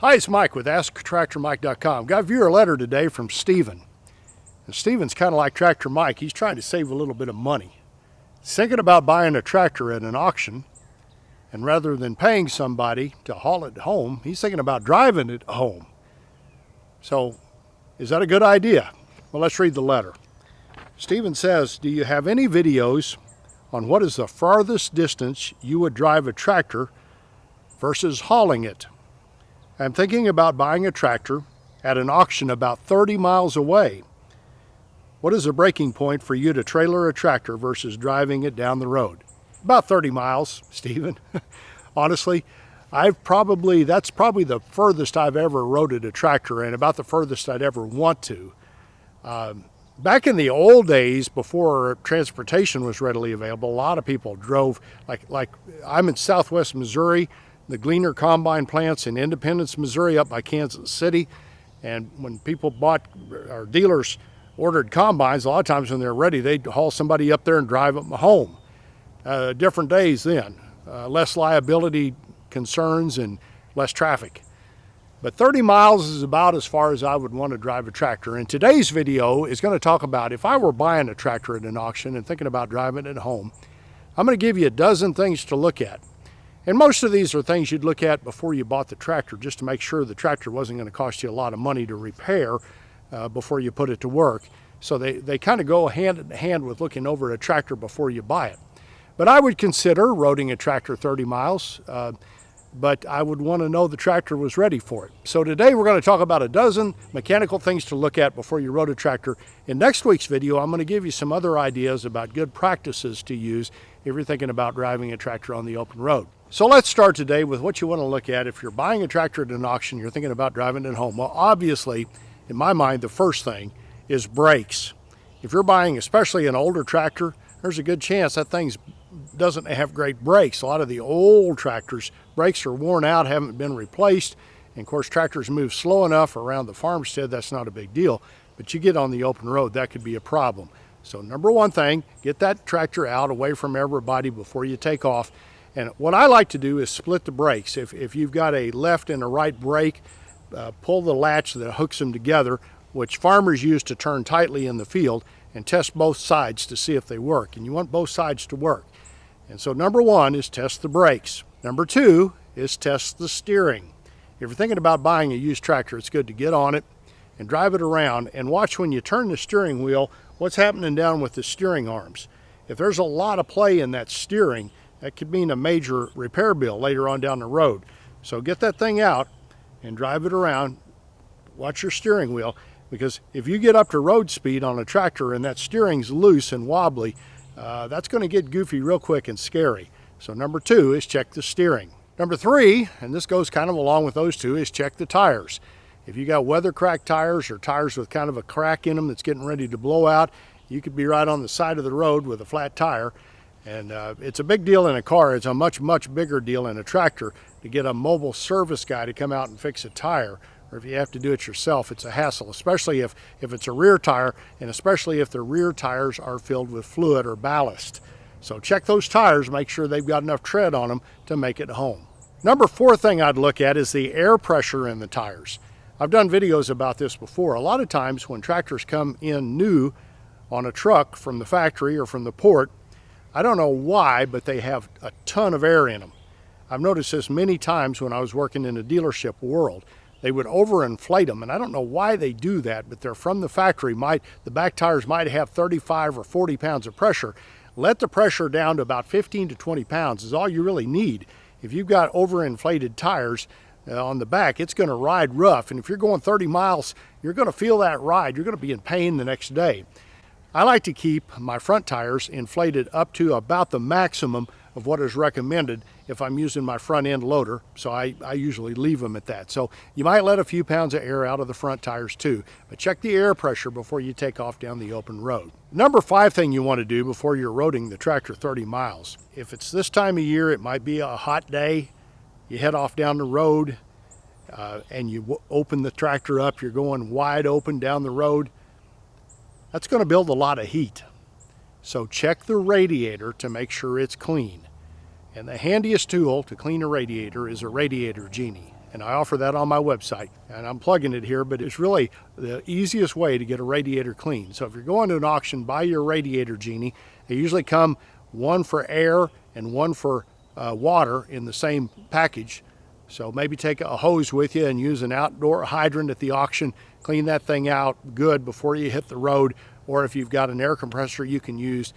Hi, it's Mike with AskTractorMike.com. Got a viewer letter today from Steven. And Steven's kind of like Tractor Mike. He's trying to save a little bit of money. He's thinking about buying a tractor at an auction, and rather than paying somebody to haul it home, he's thinking about driving it home. So, is that a good idea? Well, let's read the letter. Steven says, do you have any videos on what is the farthest distance you would drive a tractor versus hauling it? I'm thinking about buying a tractor at an auction about 30 miles away. What is the breaking point for you to trailer a tractor versus driving it down the road? About 30 miles, Stephen. Honestly, that's probably the furthest I've ever roaded a tractor and about the furthest I'd ever want to. Back in the old days, before transportation was readily available, a lot of people drove, like I'm in southwest Missouri, the Gleaner Combine plants in Independence, Missouri, up by Kansas City. And when people bought, or dealers ordered combines, a lot of times when they're ready, they'd haul somebody up there and drive them home. Different days then, less liability concerns and less traffic. But 30 miles is about as far as I would want to drive a tractor. And today's video is going to talk about if I were buying a tractor at an auction and thinking about driving it home, I'm going to give you a dozen things to look at. And most of these are things you'd look at before you bought the tractor, just to make sure the tractor wasn't going to cost you a lot of money to repair before you put it to work. So they kind of go hand in hand with looking over a tractor before you buy it. But I would consider roading a tractor 30 miles, but I would want to know the tractor was ready for it. So today we're going to talk about a dozen mechanical things to look at before you road a tractor. In next week's video, I'm going to give you some other ideas about good practices to use if you're thinking about driving a tractor on the open road. So let's start today with what you want to look at if you're buying a tractor at an auction, you're thinking about driving it home. Well, obviously, in my mind, the first thing is brakes. If you're buying especially an older tractor, there's a good chance that thing doesn't have great brakes. A lot of the old tractors, brakes are worn out, haven't been replaced. And of course, tractors move slow enough around the farmstead, that's not a big deal. But you get on the open road, that could be a problem. So number one thing, get that tractor out away from everybody before you take off. And what I like to do is split the brakes. If you've got a left and a right brake, pull the latch that hooks them together, which farmers use to turn tightly in the field, and test both sides to see if they work. And you want both sides to work. And so number one is test the brakes. Number two is test the steering. If you're thinking about buying a used tractor, it's good to get on it and drive it around and watch when you turn the steering wheel, what's happening down with the steering arms. If there's a lot of play in that steering, that could mean a major repair bill later on down the road. So get that thing out and drive it around. Watch your steering wheel, because if you get up to road speed on a tractor and that steering's loose and wobbly, that's going to get goofy real quick and scary. So number two is check the steering. Number three, and this goes kind of along with those two, is check the tires. If you got weather cracked tires or tires with kind of a crack in them that's getting ready to blow out, you could be right on the side of the road with a flat tire. And it's a big deal in a car. It's a much, much bigger deal in a tractor to get a mobile service guy to come out and fix a tire. Or if you have to do it yourself, it's a hassle, especially if it's a rear tire, and especially if the rear tires are filled with fluid or ballast. So check those tires, make sure they've got enough tread on them to make it home. Number four thing I'd look at is the air pressure in the tires. I've done videos about this before. A lot of times when tractors come in new on a truck from the factory or from the port, I don't know why, but they have a ton of air in them. I've noticed this many times when I was working in the dealership world. They would overinflate them, and I don't know why they do that, but they're from the factory. The back tires might have 35 or 40 pounds of pressure. Let the pressure down to about 15 to 20 pounds is all you really need. If you've got overinflated tires on the back, it's going to ride rough, and if you're going 30 miles, you're going to feel that ride. You're going to be in pain the next day. I like to keep my front tires inflated up to about the maximum of what is recommended if I'm using my front end loader, so I usually leave them at that. So you might let a few pounds of air out of the front tires too, but check the air pressure before you take off down the open road. Number five thing you want to do before you're roading the tractor 30 miles. If it's this time of year, it might be a hot day, you head off down the road and you open the tractor up, you're going wide open down the road. That's going to build a lot of heat. So check the radiator to make sure it's clean. And the handiest tool to clean a radiator is a Radiator Genie. and I offer that on my website. And I'm plugging it here, but it's really the easiest way to get a radiator clean. So if you're going to an auction, buy your Radiator Genie. They usually come one for air and one for water in the same package. So maybe take a hose with you and use an outdoor hydrant at the auction. Clean that thing out good before you hit the road. Or if you've got an air compressor you can use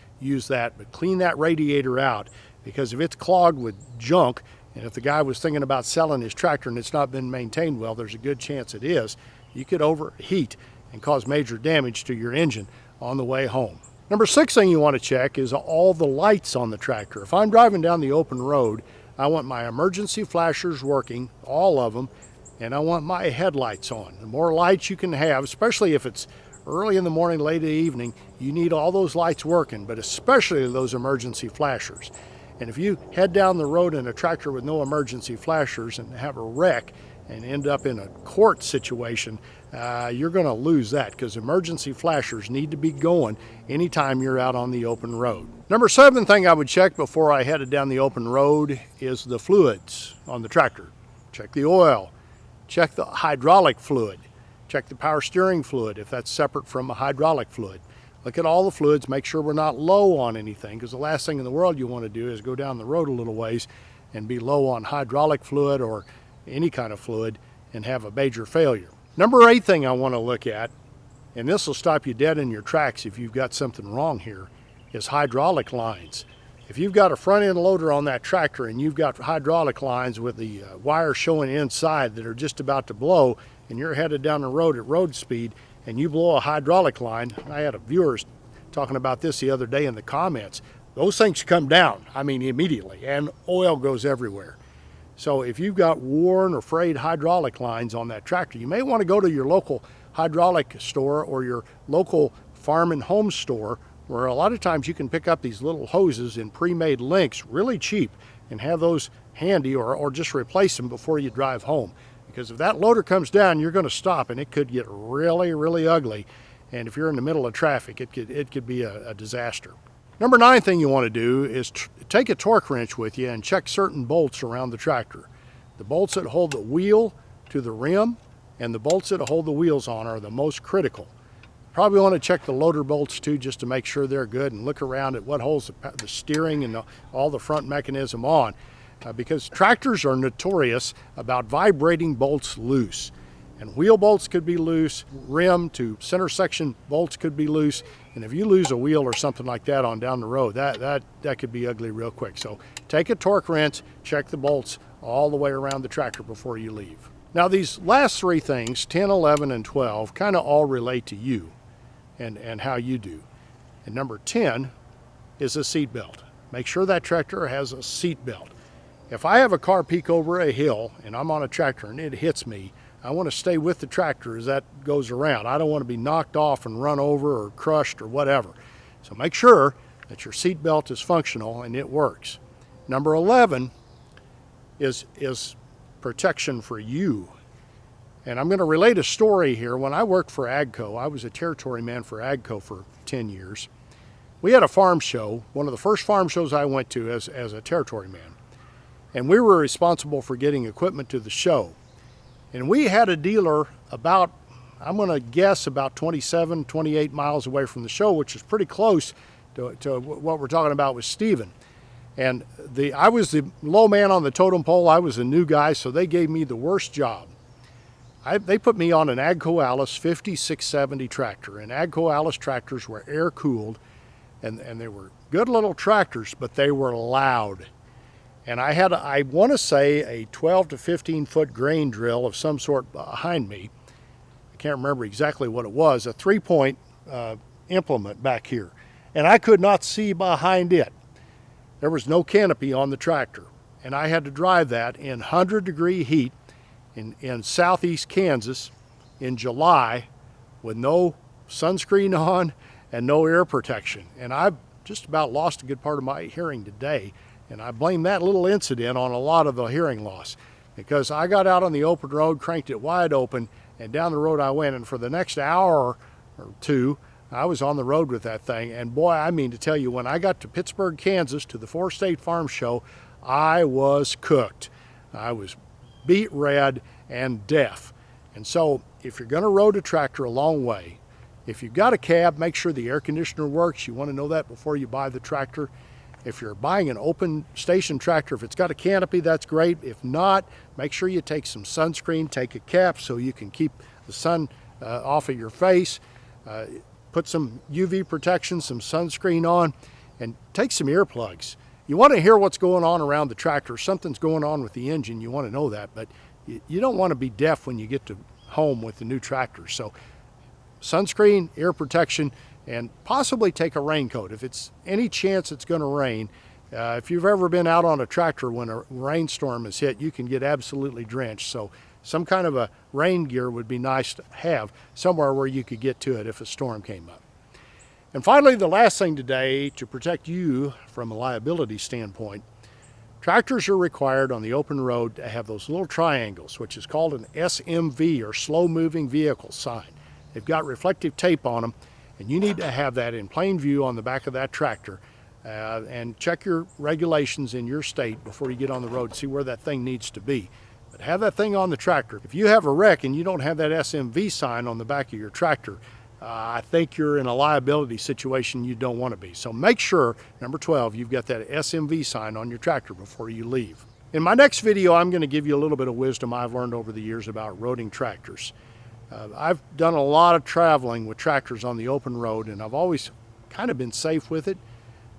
that. But clean that radiator out, because if it's clogged with junk, and if the guy was thinking about selling his tractor and it's not been maintained well, there's a good chance it is, you could overheat and cause major damage to your engine on the way home. Number 6 thing you want to check is all the lights on the tractor. If I'm driving down the open road, I want my emergency flashers working, all of them, and I want my headlights on. The more lights you can have, especially if it's early in the morning, late in the evening, you need all those lights working, but especially those emergency flashers. And if you head down the road in a tractor with no emergency flashers and have a wreck and end up in a court situation, you're going to lose that, because emergency flashers need to be going anytime you're out on the open road. Number 7 thing I would check before I headed down the open road is the fluids on the tractor. Check the oil, check the hydraulic fluid, check the power steering fluid if that's separate from a hydraulic fluid. Look at all the fluids, make sure we're not low on anything, because the last thing in the world you want to do is go down the road a little ways and be low on hydraulic fluid or any kind of fluid and have a major failure. Number 8 thing I want to look at, and this will stop you dead in your tracks if you've got something wrong here, is hydraulic lines. If you've got a front end loader on that tractor and you've got hydraulic lines with the wire showing inside that are just about to blow, and you're headed down the road at road speed and you blow a hydraulic line, I had a viewer talking about this the other day in the comments, those things come down, I mean immediately, and oil goes everywhere. So if you've got worn or frayed hydraulic lines on that tractor, you may want to go to your local hydraulic store or your local farm and home store, where a lot of times you can pick up these little hoses in pre-made links really cheap and have those handy, or just replace them before you drive home. Because if that loader comes down, you're going to stop and it could get really, really ugly. And if you're in the middle of traffic, it could be a disaster. Number 9 thing you want to do is take a torque wrench with you and check certain bolts around the tractor. The bolts that hold the wheel to the rim and the bolts that hold the wheels on are the most critical. Probably want to check the loader bolts too, just to make sure they're good, and look around at what holds the steering and all the front mechanism on. Because tractors are notorious about vibrating bolts loose. And wheel bolts could be loose, rim to center section bolts could be loose, and if you lose a wheel or something like that on down the road, that could be ugly real quick. So take a torque wrench, check the bolts all the way around the tractor before you leave. Now these last 3 things, 10, 11, and 12, kind of all relate to you and how you do. And number 10 is a seat belt. Make sure that tractor has a seat belt. If I have a car peek over a hill and I'm on a tractor and it hits me, I want to stay with the tractor as that goes around. I don't want to be knocked off and run over or crushed or whatever. So make sure that your seat belt is functional and it works. Number 11 is protection for you. And I'm going to relate a story here. When I worked for AGCO, I was a territory man for AGCO for 10 years. We had a farm show, one of the first farm shows I went to as a territory man. And we were responsible for getting equipment to the show. And we had a dealer about, I'm going to guess, about 27, 28 miles away from the show, which is pretty close to what we're talking about with Stephen. And I was the low man on the totem pole. I was a new guy, so they gave me the worst job. They put me on an AGCO Alice 5670 tractor. And AGCO Alice tractors were air-cooled, and they were good little tractors, but they were loud. And I had, I want to say, a 12 to 15 foot grain drill of some sort behind me. I can't remember exactly what it was, a 3-point implement back here. And I could not see behind it. There was no canopy on the tractor. And I had to drive that in 100-degree heat in southeast Kansas in July with no sunscreen on and no air protection. And I've just about lost a good part of my hearing today. And I blame that little incident on a lot of the hearing loss, because I got out on the open road, cranked it wide open, and down the road I went. And for the next hour or 2, I was on the road with that thing. And boy, I mean to tell you, when I got to Pittsburgh, Kansas, to the 4-State Farm Show, I was cooked. I was beet red, and deaf. And so if you're going to road a tractor a long way, if you've got a cab, make sure the air conditioner works. You want to know that before you buy the tractor. If you're buying an open station tractor, if it's got a canopy, that's great. If not, make sure you take some sunscreen, take a cap so you can keep the sun off of your face. Put some UV protection, some sunscreen on, and take some earplugs. You want to hear what's going on around the tractor. Something's going on with the engine, you want to know that, but you don't want to be deaf when you get to home with the new tractor. So sunscreen, ear protection, and possibly take a raincoat. If it's any chance it's going to rain, if you've ever been out on a tractor when a rainstorm is hit, you can get absolutely drenched. So some kind of a rain gear would be nice to have somewhere where you could get to it if a storm came up. And finally, the last thing today, to protect you from a liability standpoint, tractors are required on the open road to have those little triangles, which is called an SMV, or slow moving vehicle sign. They've got reflective tape on them, and you need to have that in plain view on the back of that tractor. And check your regulations in your state before you get on the road and see where that thing needs to be. But have that thing on the tractor. If you have a wreck and you don't have that SMV sign on the back of your tractor, I think you're in a liability situation you don't want to be. So make sure, number 12, you've got that SMV sign on your tractor before you leave. In my next video, I'm going to give you a little bit of wisdom I've learned over the years about roading tractors. I've done a lot of traveling with tractors on the open road, and I've always kind of been safe with it.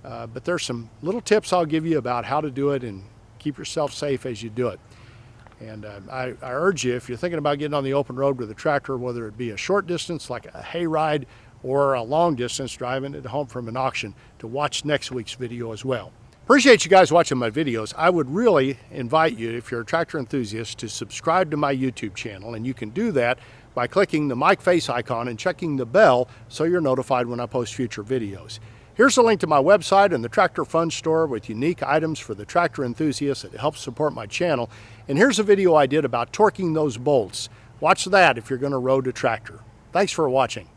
But there's some little tips I'll give you about how to do it and keep yourself safe as you do it. And I urge you, if you're thinking about getting on the open road with a tractor, whether it be a short distance like a hayride or a long distance driving it home from an auction, to watch next week's video as well. Appreciate you guys watching my videos. I would really invite you, if you're a tractor enthusiast, to subscribe to my YouTube channel, and you can do that by clicking the mic face icon and checking the bell so you're notified when I post future videos. Here's a link to my website and the Tractor Fun Store with unique items for the tractor enthusiast that helps support my channel. And here's a video I did about torquing those bolts. Watch that if you're going to road a tractor. Thanks for watching.